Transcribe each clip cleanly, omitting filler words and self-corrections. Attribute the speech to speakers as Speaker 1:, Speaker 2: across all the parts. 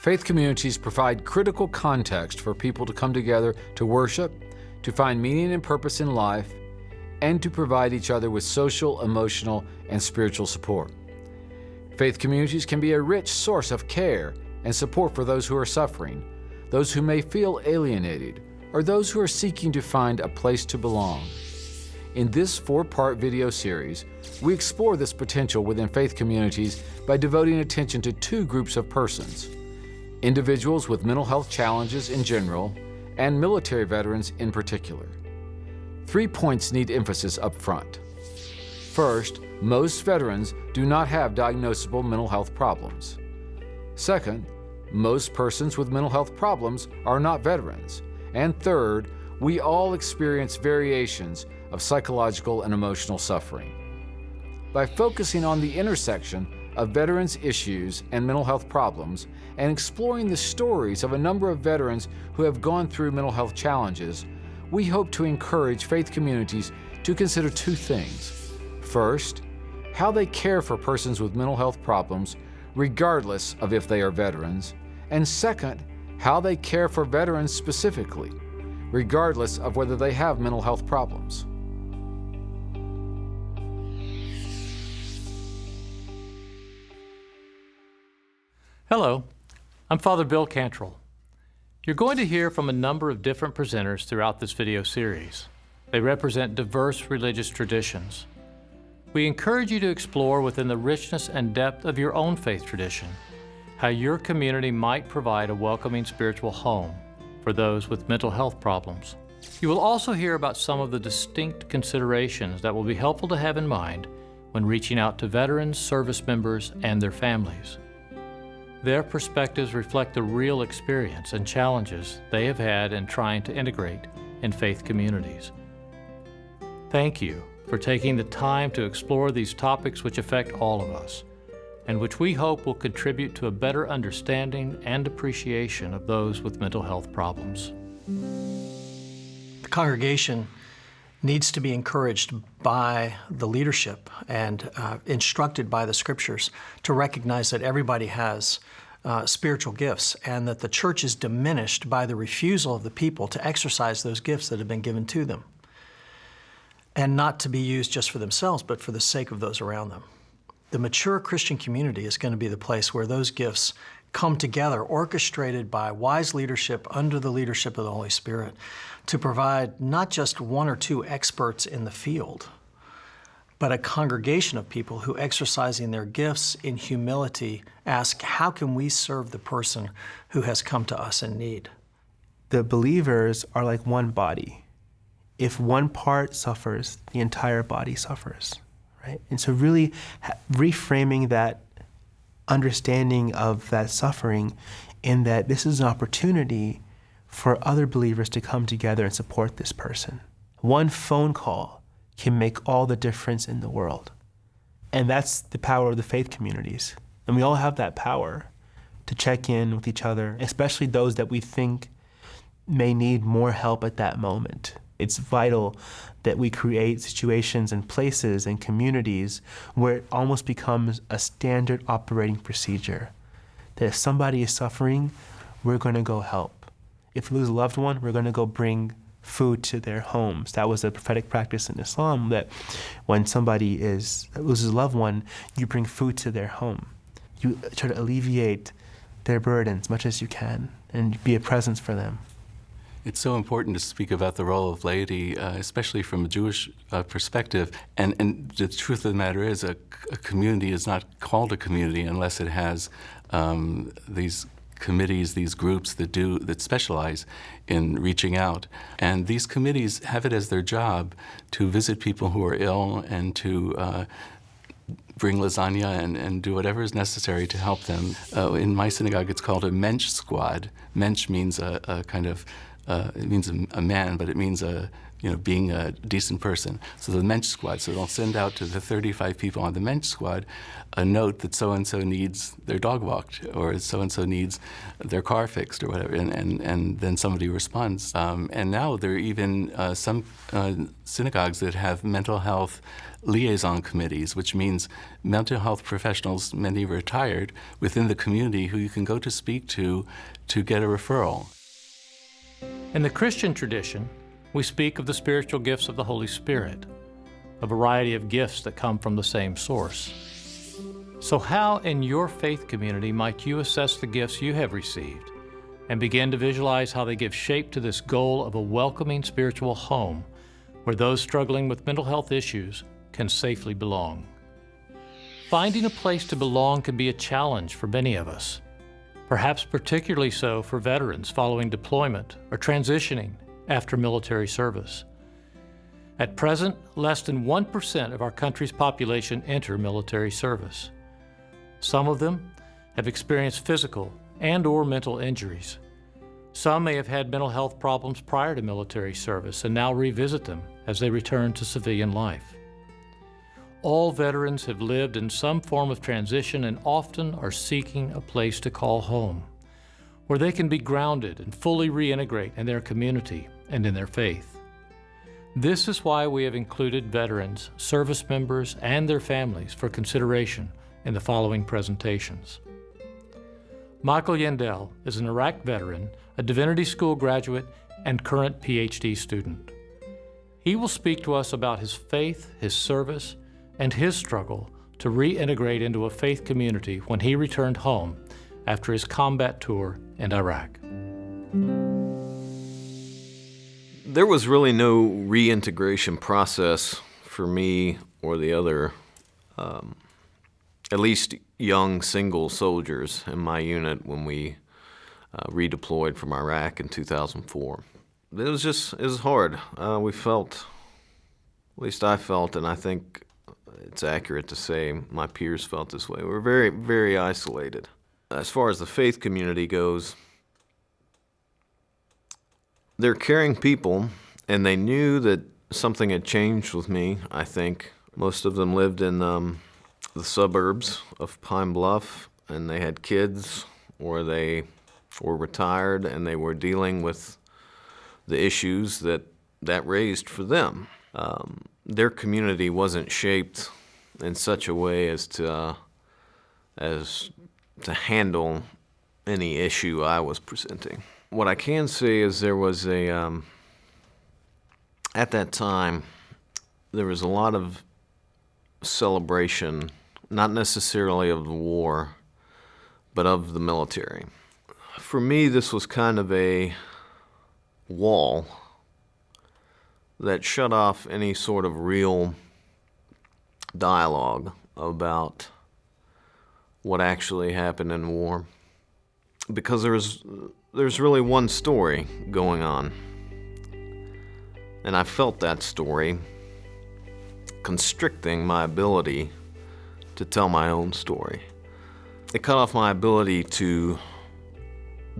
Speaker 1: Faith communities provide critical context for people to come together to worship, to find meaning and purpose in life, and to provide each other with social, emotional, and spiritual support. Faith communities can be a rich source of care and support for those who are suffering, those who may feel alienated, or those who are seeking to find a place to belong. In this 4-part video series, we explore this potential within faith communities by devoting attention to 2 groups of persons: individuals with mental health challenges in general, and military veterans in particular. 3 points need emphasis up front. First, most veterans do not have diagnosable mental health problems. Second, most persons with mental health problems are not veterans. And third, we all experience variations of psychological and emotional suffering. By focusing on the intersection of veterans' issues and mental health problems, and exploring the stories of a number of veterans who have gone through mental health challenges, we hope to encourage faith communities to consider 2 things. First, how they care for persons with mental health problems, regardless of if they are veterans. And second, how they care for veterans specifically, regardless of whether they have mental health problems.
Speaker 2: Hello, I'm Father Bill Cantrell. You're going to hear from a number of different presenters throughout this video series. They represent diverse religious traditions. We encourage you to explore within the richness and depth of your own faith tradition, how your community might provide a welcoming spiritual home for those with mental health problems. You will also hear about some of the distinct considerations that will be helpful to have in mind when reaching out to veterans, service members, and their families. Their perspectives reflect the real experience and challenges they have had in trying to integrate in faith communities. Thank you for taking the time to explore these topics which affect all of us, and which we hope will contribute to a better understanding and appreciation of those with mental health problems.
Speaker 3: The congregation needs to be encouraged by the leadership and instructed by the Scriptures to recognize that everybody has spiritual gifts, and that the church is diminished by the refusal of the people to exercise those gifts that have been given to them, and not to be used just for themselves, but for the sake of those around them. The mature Christian community is going to be the place where those gifts come together, orchestrated by wise leadership under the leadership of the Holy Spirit, to provide not just 1 or 2 experts in the field, but a congregation of people who, exercising their gifts in humility, ask, how can we serve the person who has come to us in need?
Speaker 4: The believers are like one body. If one part suffers, the entire body suffers, right? And so really reframing that understanding of that suffering in that this is an opportunity for other believers to come together and support this person. One phone call can make all the difference in the world. And that's the power of the faith communities. And we all have that power to check in with each other, especially those that we think may need more help at that moment. It's vital that we create situations and places and communities where it almost becomes a standard operating procedure. That if somebody is suffering, we're going to go help. If we lose a loved one, we're going to go bring food to their homes. That was a prophetic practice in Islam, that when somebody loses a loved one, you bring food to their home. You try to alleviate their burden as much as you can and be a presence for them.
Speaker 5: It's so important to speak about the role of laity, especially from a Jewish perspective. And the truth of the matter is a community is not called a community unless it has these committees, these groups that specialize in reaching out. And these committees have it as their job to visit people who are ill and to bring lasagna and do whatever is necessary to help them. In my synagogue, it's called a mensch squad. Mensch means a kind of it means a man, but it means a being a decent person. So the mensch squad, so they'll send out to the 35 people on the mensch squad a note that so-and-so needs their dog walked, or so-and-so needs their car fixed, or whatever, and then somebody responds. And now there are even some synagogues that have mental health liaison committees, which means mental health professionals, many retired, within the community who you can go to speak to get a referral.
Speaker 2: In the Christian tradition, we speak of the spiritual gifts of the Holy Spirit, a variety of gifts that come from the same source. So how in your faith community might you assess the gifts you have received and begin to visualize how they give shape to this goal of a welcoming spiritual home where those struggling with mental health issues can safely belong? Finding a place to belong can be a challenge for many of us, perhaps particularly so for veterans following deployment or transitioning after military service. At present, less than 1% of our country's population enter military service. Some of them have experienced physical and/or mental injuries. Some may have had mental health problems prior to military service and now revisit them as they return to civilian life. All veterans have lived in some form of transition and often are seeking a place to call home, where they can be grounded and fully reintegrate in their community and in their faith. This is why we have included veterans, service members, and their families for consideration in the following presentations. Michael Yandel is an Iraq veteran, a Divinity School graduate, and current PhD student. He will speak to us about his faith, his service, and his struggle to reintegrate into a faith community when he returned home after his combat tour in Iraq.
Speaker 6: There was really no reintegration process for me or the other, at least young single soldiers in my unit when we redeployed from Iraq in 2004. It was hard. We felt, at least I felt, and I think it's accurate to say my peers felt this way. We were very, very isolated. As far as the faith community goes, they're caring people, and they knew that something had changed with me, I think. Most of them lived in the suburbs of Pine Bluff, and they had kids, or they were retired, and they were dealing with the issues that raised for them. Their community wasn't shaped in such a way as to handle any issue I was presenting. What I can say is there was at that time, there was a lot of celebration, not necessarily of the war, but of the military. For me, this was kind of a wall that shut off any sort of real dialogue about what actually happened in war, because there's really one story going on, and I felt that story constricting my ability to tell my own story. It cut off my ability to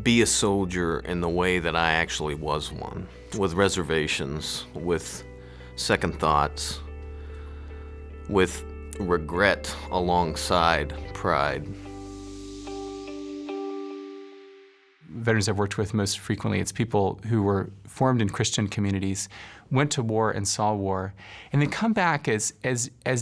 Speaker 6: be a soldier in the way that I actually was one, with reservations, with second thoughts, with regret alongside pride.
Speaker 7: Veterans I've worked with most frequently, it's people who were formed in Christian communities, went to war and saw war, and they come back as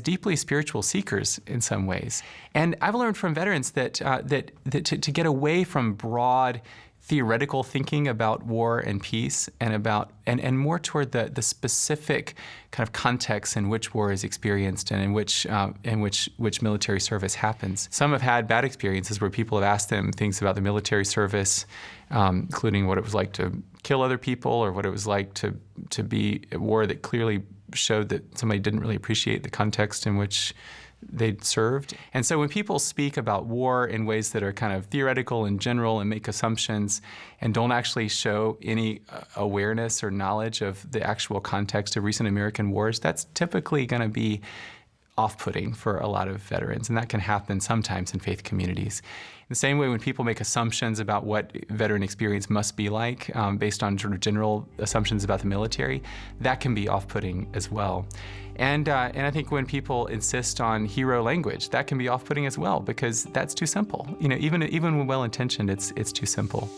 Speaker 7: deeply spiritual seekers in some ways. And I've learned from veterans that to get away from broad theoretical thinking about war and peace and more toward the specific kind of context in which war is experienced and in which military service happens. Some have had bad experiences where people have asked them things about the military service, including what it was like to kill other people or what it was like to be at war that clearly showed that somebody didn't really appreciate the context in which they'd served. And so when people speak about war in ways that are kind of theoretical and general and make assumptions and don't actually show any awareness or knowledge of the actual context of recent American wars, that's typically going to be off-putting for a lot of veterans, and that can happen sometimes in faith communities. In the same way, when people make assumptions about what veteran experience must be like based on sort of general assumptions about the military, that can be off-putting as well. And I think when people insist on hero language, that can be off-putting as well, because that's too simple. You know, even when well-intentioned, it's too simple.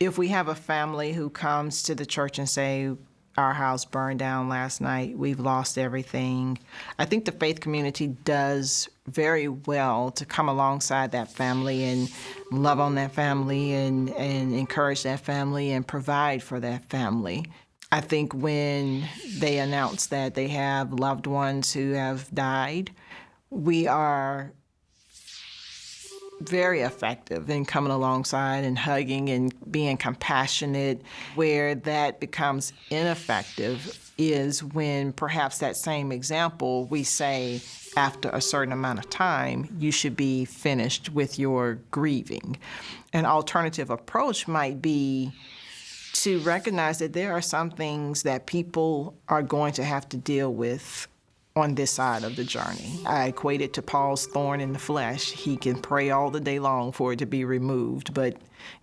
Speaker 8: If we have a family who comes to the church and say, our house burned down last night, we've lost everything, I think the faith community does very well to come alongside that family and love on that family and encourage that family and provide for that family. I think when they announce that they have loved ones who have died, we are very effective in coming alongside and hugging and being compassionate. Where that becomes ineffective is when perhaps that same example we say after a certain amount of time, you should be finished with your grieving. An alternative approach might be to recognize that there are some things that people are going to have to deal with on this side of the journey. I equate it to Paul's thorn in the flesh. He can pray all the day long for it to be removed, but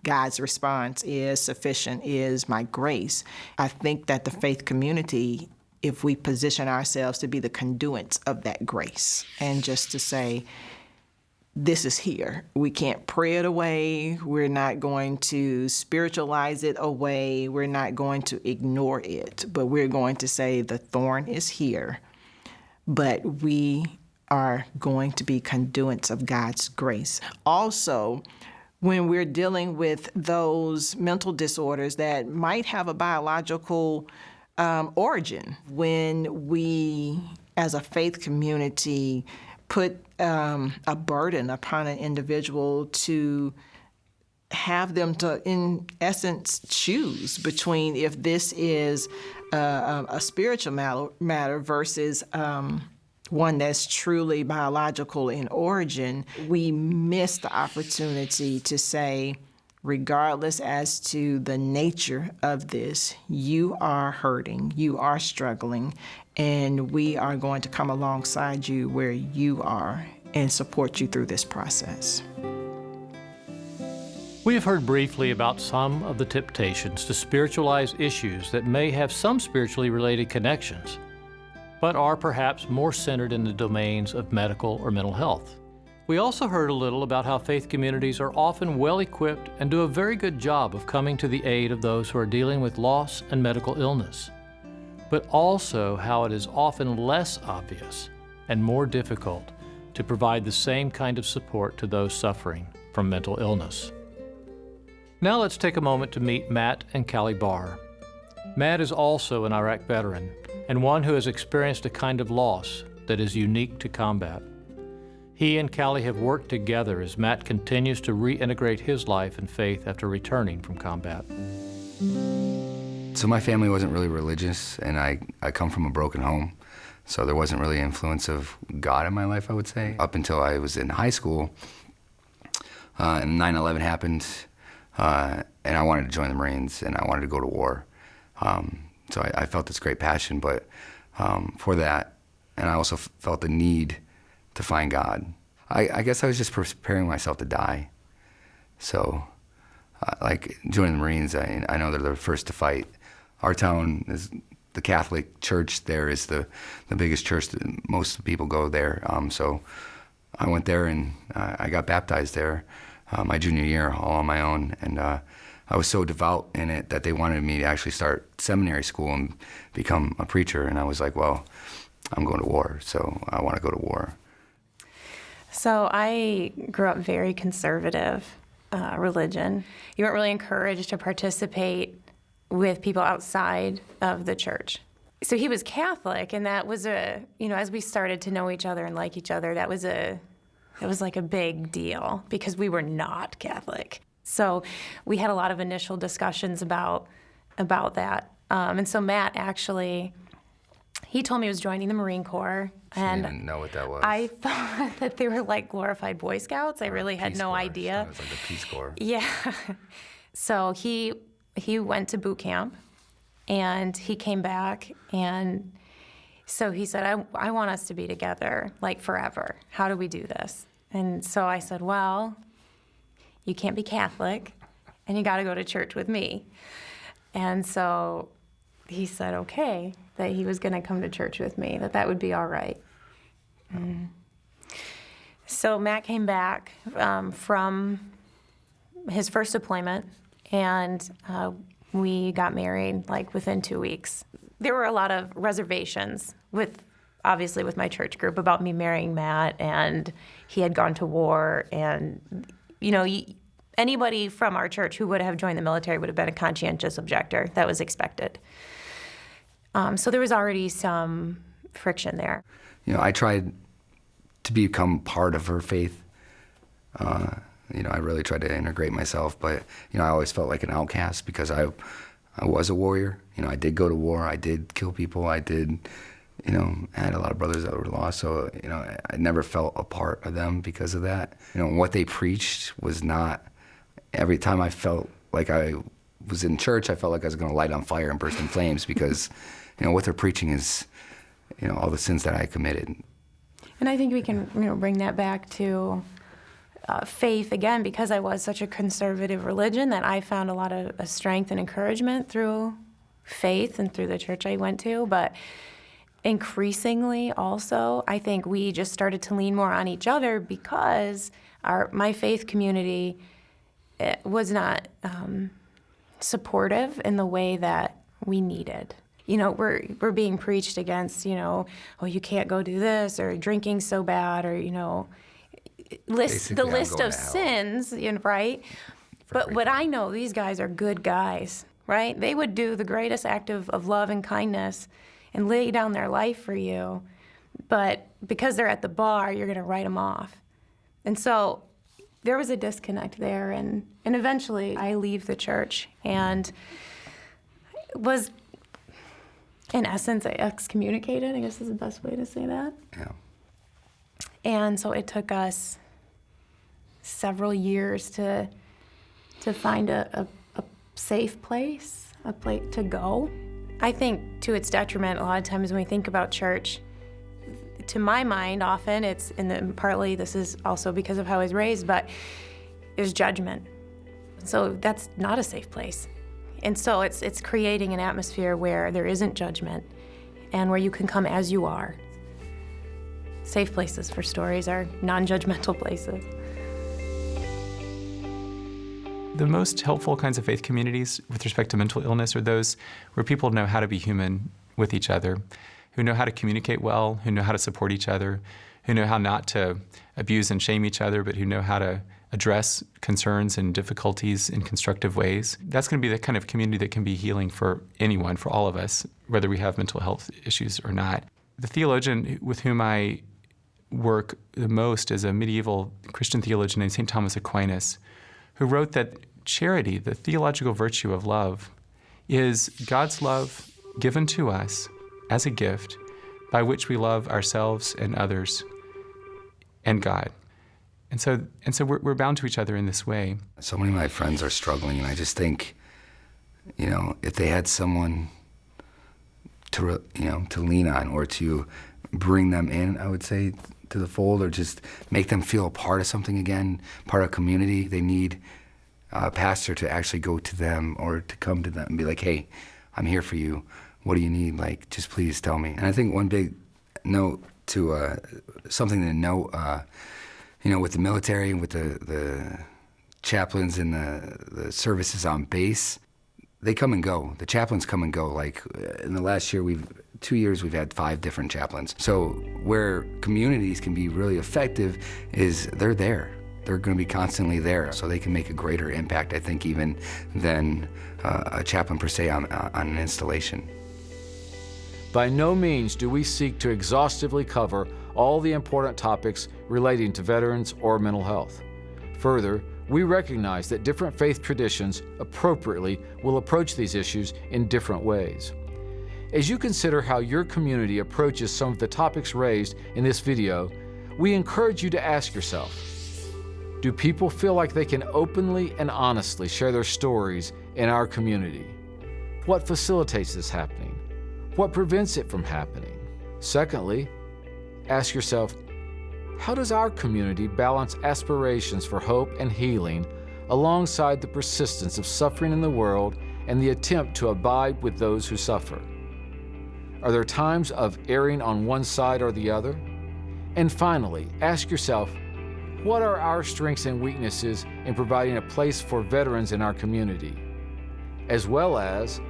Speaker 8: God's response is sufficient, is my grace. I think that the faith community, if we position ourselves to be the conduits of that grace and just to say, this is here. We can't pray it away. We're not going to spiritualize it away. We're not going to ignore it, but we're going to say the thorn is here, but we are going to be conduits of God's grace. Also, when we're dealing with those mental disorders that might have a biological origin, when we, as a faith community, put a burden upon an individual to have them to, in essence, choose between if this is a spiritual matter versus one that's truly biological in origin, we miss the opportunity to say, regardless as to the nature of this, you are hurting, you are struggling, and we are going to come alongside you where you are and support you through this process.
Speaker 2: We have heard briefly about some of the temptations to spiritualize issues that may have some spiritually related connections, but are perhaps more centered in the domains of medical or mental health. We also heard a little about how faith communities are often well-equipped and do a very good job of coming to the aid of those who are dealing with loss and medical illness, but also how it is often less obvious and more difficult to provide the same kind of support to those suffering from mental illness. Now let's take a moment to meet Matt and Callie Barr. Matt is also an Iraq veteran and one who has experienced a kind of loss that is unique to combat. He and Callie have worked together as Matt continues to reintegrate his life and faith after returning from combat.
Speaker 9: So my family wasn't really religious, and I come from a broken home, so there wasn't really influence of God in my life, I would say. Up until I was in high school, and 9/11 happened, and I wanted to join the Marines, and I wanted to go to war. So I felt this great passion, but for that, and I also felt the need to find God. I guess I was just preparing myself to die. So, like joining the Marines, I know they're the first to fight. Our town is the Catholic church. There is the biggest church. Most people go there. So I went there and I got baptized there my junior year, all on my own. And I was so devout in it that they wanted me to actually start seminary school and become a preacher. And I was like, well, I'm going to war, so I want to go to war.
Speaker 10: So I grew up very conservative religion. You weren't really encouraged to participate with people outside of the church. So he was Catholic, and that was as we started to know each other and like each other, that was like a big deal because we were not Catholic. So we had a lot of initial discussions about that. And so Matt actually, he told me he was joining the Marine Corps. And
Speaker 9: I didn't know what that was.
Speaker 10: I thought that they were like glorified Boy Scouts. I really had no idea.
Speaker 9: It was like a Peace Corps.
Speaker 10: Yeah. So he went to boot camp, and he came back, and So he said, I want us to be together, like forever. How do we do this? And so I said, well, you can't be Catholic, and you got to go to church with me. And so he said, okay, that he was going to come to church with me, that would be all right. So Matt came back from his first deployment, and we got married like within 2 weeks. There were a lot of reservations obviously with my church group about me marrying Matt, and he had gone to war, and anybody from our church who would have joined the military would have been a conscientious objector. That was expected. So there was already some friction there.
Speaker 9: I tried to become part of her faith. I really tried to integrate myself, but I always felt like an outcast because I was a warrior. I did go to war. I did kill people. I did, I had a lot of brothers that were lost. So, I never felt a part of them because of that. What they preached was not, every time I felt like I was in church, I felt like I was going to light on fire and burst in flames because, what they're preaching is, all the sins that I committed.
Speaker 10: And I think we can, bring that back to faith again, because I was such a conservative religion that I found a lot of strength and encouragement through faith and through the church I went to. But increasingly also, I think we just started to lean more on each other because my faith community was not supportive in the way that we needed. We're being preached against, oh, you can't go do this, or drinking's so bad, or, the list of sins, right? But what I know, these guys are good guys, right? They would do the greatest act of love and kindness and lay down their life for you. But because they're at the bar, you're going to write them off. And so there was a disconnect there. And eventually I leave the church and was, in essence, excommunicated, I guess is the best way to say that.
Speaker 9: Yeah.
Speaker 10: And so it took us several years to find a safe place, a place to go. I think to its detriment, a lot of times when we think about church, to my mind, often it's, and partly this is also because of how I was raised, but there's judgment. So that's not a safe place. And so it's creating an atmosphere where there isn't judgment and where you can come as you are. Safe places for stories are non-judgmental places.
Speaker 7: The most helpful kinds of faith communities with respect to mental illness are those where people know how to be human with each other, who know how to communicate well, who know how to support each other, who know how not to abuse and shame each other, but who know how to address concerns and difficulties in constructive ways. That's going to be the kind of community that can be healing for anyone, for all of us, whether we have mental health issues or not. The theologian with whom I work the most is a medieval Christian theologian named St. Thomas Aquinas, who wrote that charity, the theological virtue of love, is God's love given to us as a gift by which we love ourselves and others and God. And so we're bound to each other in this way.
Speaker 9: So many of my friends are struggling, and I just think, if they had someone to lean on or to bring them in, I would say, to the fold, or just make them feel a part of something again, part of a community. They need a pastor to actually go to them or to come to them and be like, hey, I'm here for you. What do you need? Like, just please tell me. And I think one big note to, something to note, with the military and with the chaplains and the services on base, they come and go. The chaplains come and go. Like in the last year, 2 years, we've had 5 different chaplains. So where communities can be really effective is they're there. They're going to be constantly there, so they can make a greater impact, I think, even than a chaplain per se on an installation.
Speaker 1: By no means do we seek to exhaustively cover all the important topics relating to veterans or mental health. Further, we recognize that different faith traditions appropriately will approach these issues in different ways. As you consider how your community approaches some of the topics raised in this video, we encourage you to ask yourself, do people feel like they can openly and honestly share their stories in our community? What facilitates this happening? What prevents it from happening? Secondly, ask yourself, how does our community balance aspirations for hope and healing alongside the persistence of suffering in the world and the attempt to abide with those who suffer? Are there times of erring on one side or the other? And finally, ask yourself, what are our strengths and weaknesses in providing a place for veterans in our community? As well as,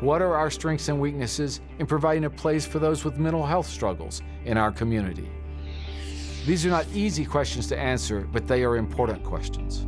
Speaker 1: what are our strengths and weaknesses in providing a place for those with mental health struggles in our community? These are not easy questions to answer, but they are important questions.